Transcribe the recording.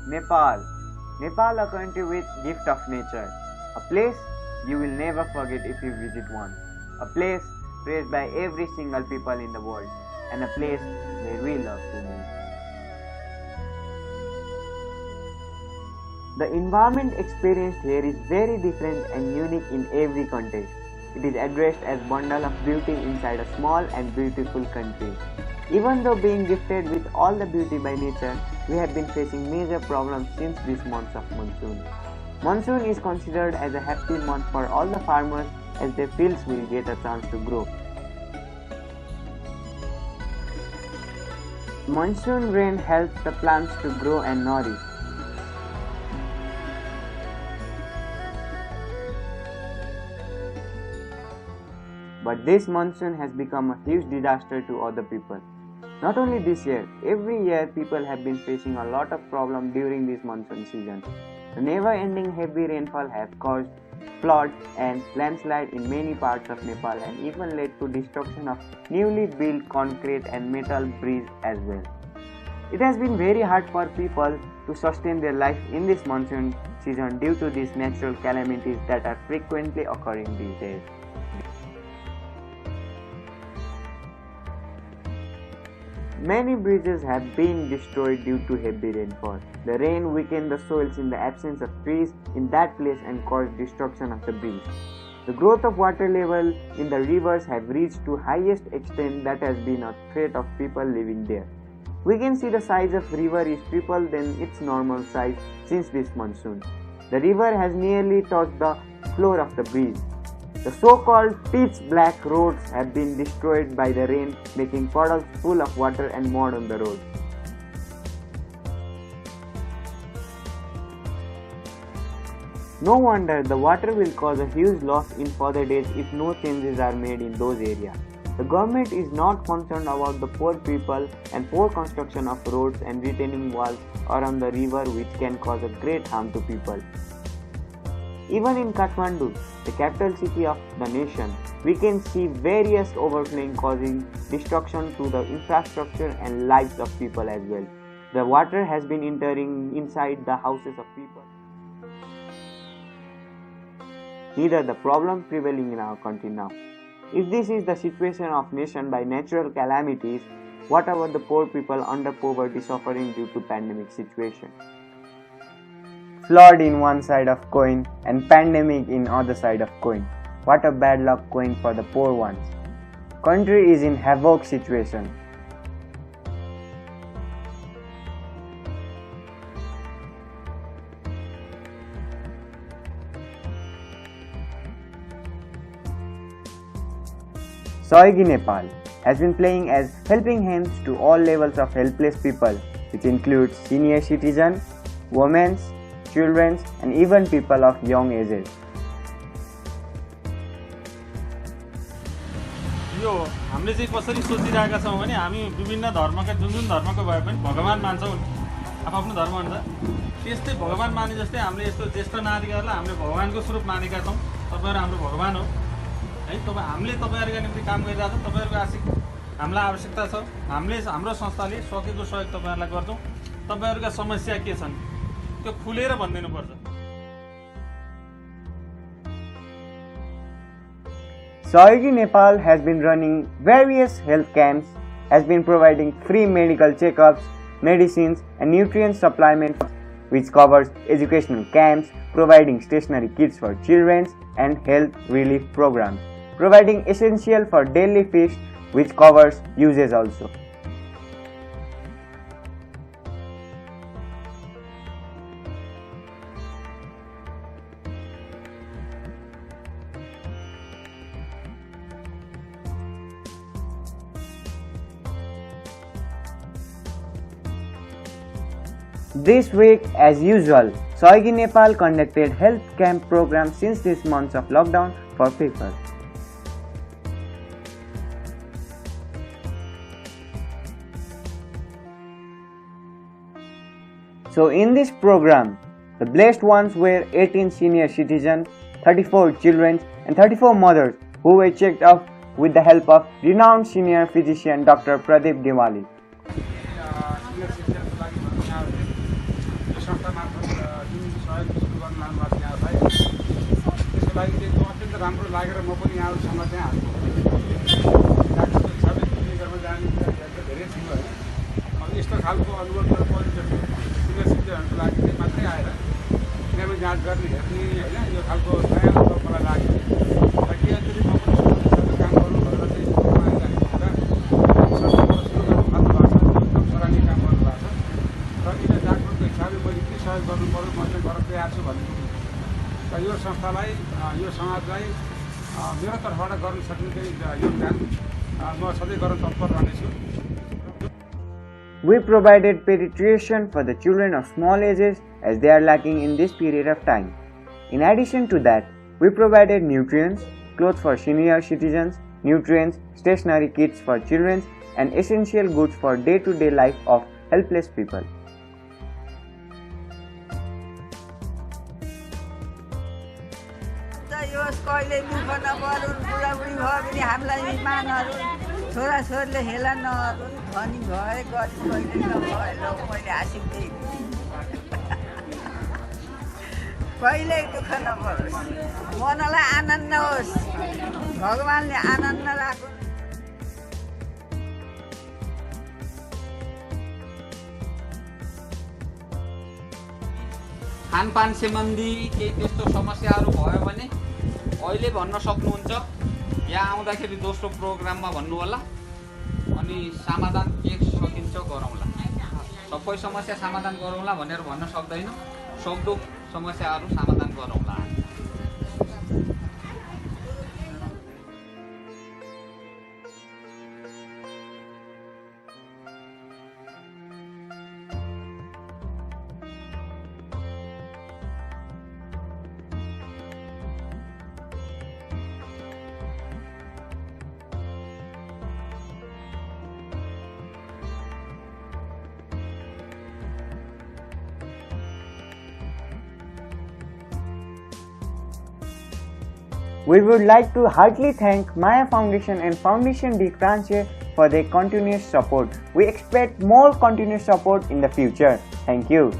Nepal. Nepal, a country with gift of nature. A place you will never forget if you visit once. A place praised by every single people in the world. And a place where we love to live. The environment experienced here is very different and unique in every context. It is addressed as bundle of beauty inside a small and beautiful country. Even though being gifted with all the beauty by nature, we have been facing major problems since this month of monsoon. Monsoon is considered as a happy month for all the farmers as their fields will get a chance to grow. Monsoon rain helps the plants to grow and nourish. But this monsoon has become a huge disaster to other people. Not only this year, every year people have been facing a lot of problems during this monsoon season. The never-ending heavy rainfall has caused floods and landslides in many parts of Nepal and even led to destruction of newly built concrete and metal bridges as well. It has been very hard for people to sustain their life in this monsoon season due to these natural calamities that are frequently occurring these days. Many bridges have been destroyed due to heavy rainfall. The rain weakened the soils in the absence of trees in that place and caused destruction of the bridge. The growth of water level in the rivers have reached to highest extent that has been a threat of people living there. We can see the size of river is triple than its normal size since this monsoon. The river has nearly touched the floor of the bridge. The so-called pitch black roads have been destroyed by the rain, making puddles full of water and mud on the road. No wonder the water will cause a huge loss in further days if no changes are made in those areas. The government is not concerned about the poor people and poor construction of roads and retaining walls around the river which can cause a great harm to people. Even in Kathmandu, the capital city of the nation, we can see various overflowing causing destruction to the infrastructure and lives of people as well. The water has been entering inside the houses of people. Neither the problem prevailing in our country now. If this is the situation of nation by natural calamities, what about the poor people under poverty suffering due to pandemic situation? Flood in one side of coin and pandemic in other side of coin. What a bad luck going for the poor ones. Country is in havoc situation. Soigi Nepal has been playing as helping hands to all levels of helpless people, which includes senior citizens, women, children, and even people of young ages. यो हामीले चाहिँ कसरी सोचिरहेका छौँ भने हामी विभिन्न धर्मका जुन धर्मको भए पनि भगवान मान्छौँ आफ्नो धर्म अनुसार त्यस्तै भगवान माने जस्तै हामीले यस्तो ज्येष्ठ नागरिकहरूलाई हामीले भगवानको स्वरूप मानेका छौँ। तपाईहरु हाम्रो भगवान हो है। हामीले तपाईहरुका निम्ति काम गरिरहेका छौँ। तपाईहरुको आशिक हामीलाई आवश्यकता छ। हामीले हाम्रो संस्थाले सकेको सहयोग तपाईहरुलाई गर्छौँ। तपाईहरुका समस्या के छन् त्यो खुलेर भनिदिनु पर्छ। Soigi Nepal has been running various health camps, has been providing free medical checkups, medicines and nutrient supplements, which covers educational camps, providing stationary kits for children and health relief programs, providing essential for daily feast, which covers uses also. This week, as usual, Soigi Nepal conducted health camp program since this month of lockdown for people. So in this program, the blessed ones were 18 senior citizens, 34 children and 34 mothers who were checked up with the help of renowned senior physician Dr. Pradeep Diwali. गर्न लानुभएको छ यहाँलाई। त्यसको लागि चाहिँ अत्यन्त राम्रो लागेर म पनि यहाँहरूसँग चाहिँ आएको। डाक्टरको सबै क्लिनिकहरूमा जाने धेरै थियो होइन। अब यस्तो खालको अनुभव र पोजिटिभ सिनियरहरूको लागि चाहिँ मात्रै आएर यहाँमा जाँच गर्ने हेर्ने होइन यो खालको नयाँ अनुभव मलाई लाग्यो। र के अन्तखेरि म पनि सबै काम गर्नु भनेर चाहिँ स्कुलमा आइरहेको हुँदा सरकारबाट सुरु गर्नुभएको छ, एकदम सराहनीय काम गर्नुभएको छ। र किन डाक्टरको हिसाबले मैले के सहयोग गर्नु पर्यो म चाहिँ गर्न तयार छु भन्ने। र यो संस्थालाई यो समाजलाई मेरो तर्फबाट गर्न सक्ने चाहिँ योगदान म सधैँ गर्न तत्पर रहनेछु। We provided pediatrician for the children of small ages as they are lacking in this period of time. In addition to that, we provided nutrients, clothes for senior citizens, nutrients, stationery kits for children, and essential goods for day-to-day life of helpless people. कहिले दुःख नपरुन्, बुढाबुढी भयो भने हामीलाई मानहरू छोराछोरीले हेला नगरुन्, धनी भए गरिब कहिले नभए ल मैले हाँसिँदै कहिल्यै दुःख नपरोस्, मनलाई आनन्द होस्, भगवान्ले आनन्द राखुन्। खानपान सम्बन्धी केही त्यस्तो समस्याहरू भयो भने अहिले भन्न सक्नुहुन्छ। यहाँ आउँदाखेरि दोस्रो प्रोग्राममा भन्नु होला, अनि समाधान के सकिन्छ गरौँला। सबै समस्या समाधान गरौँला भनेर भन्न सक्दैन, सक्दो समस्याहरू समाधान गरौँला। We would like to heartily thank Maya Foundation and Foundation D Kranche for their continuous support. We expect more continuous support in the future. Thank you.